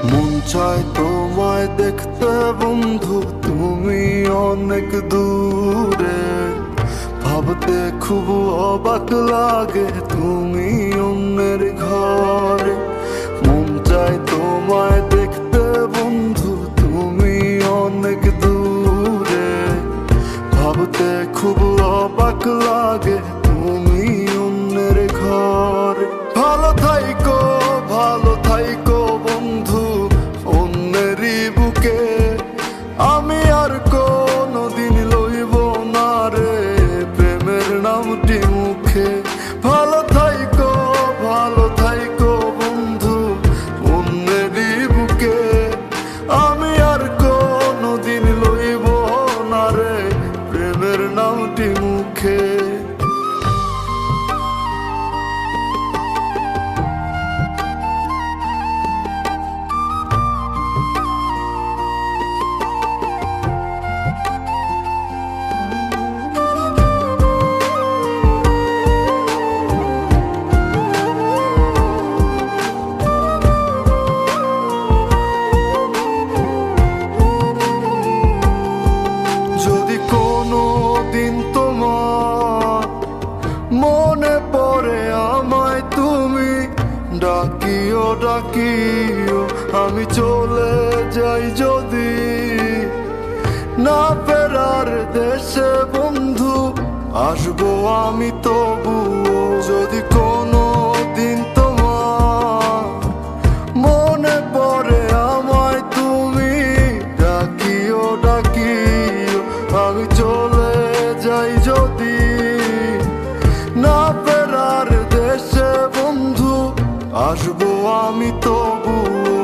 মন চায় তোমায় দেখতে বন্ধু, তুমি অনেক দূরে। ভাবতে খুব অবাক লাগে তুমি অন্যের ঘরে। মন চায় তোমায় দেখতে বন্ধু, তুমি অনেক দূরে। ভাবতে খুব অবাক লাগে তুমি অন্যের ঘরে। ভালো থাইকো, ভালো থাইকো বন্ধু অন্যেরই বুকে। আমি আর কোনদিন লইব না রে প্রেমের নামটি মুখে। ভালো থাইকো, ভালো থাইকো বন্ধু অন্যেরই বুকে। আমি আর কোনদিন লইব না রে প্রেমের নামটি মুখে। যদি কোনো দিন তোমার মনে পড়ে আমায় তুমি ডাকিও ডাকিও। আমি চলে যাই যদি না ফেরার দেশে বন্ধু, আসবো আমি তবুও। যদি কোনো দিন তোমার মনে পড়ে আমায় তুমি ডাকিও ডাকিও। আমি চলে যাই যদি না ফেরার দেশে বন্ধু, আসবো আমি তবুও।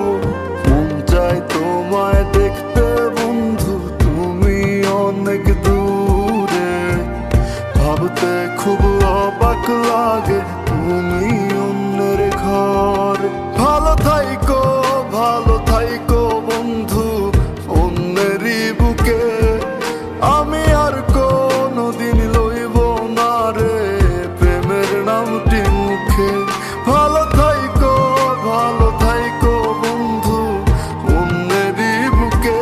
মন চায় তোমায় দেখতে বন্ধু, তুমি অনেক দূরে। ভাবতে খুব অবাক লাগে তুমি অন্যের ঘরে। ভালো থাইকো, ভালো থাইকো বন্ধু অন্যেরই বুকে। আমি আর কোনদিন লইব না রে প্রেমের নামটি মুখে। ভালো থাইকো, ভালো থাইকো বন্ধু অন্যেরই বুকে।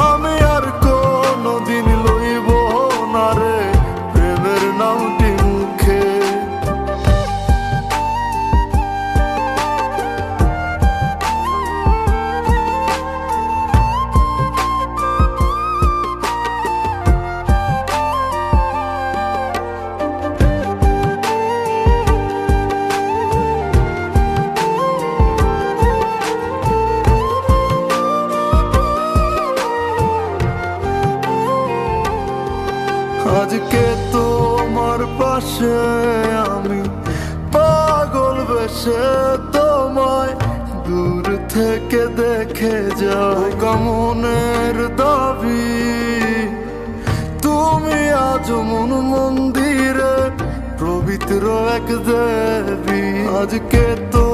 আমি আর কোনদিন লইব না রে প্রেমের নামটি মুখে। আজকে তোমার পাশে আমি পাগল বেশে তোমায় দূর থেকে দেখে যাই। মনের দাবি তুমি আজ মন মন্দিরে পবিত্র এক দেবী। আজকে তো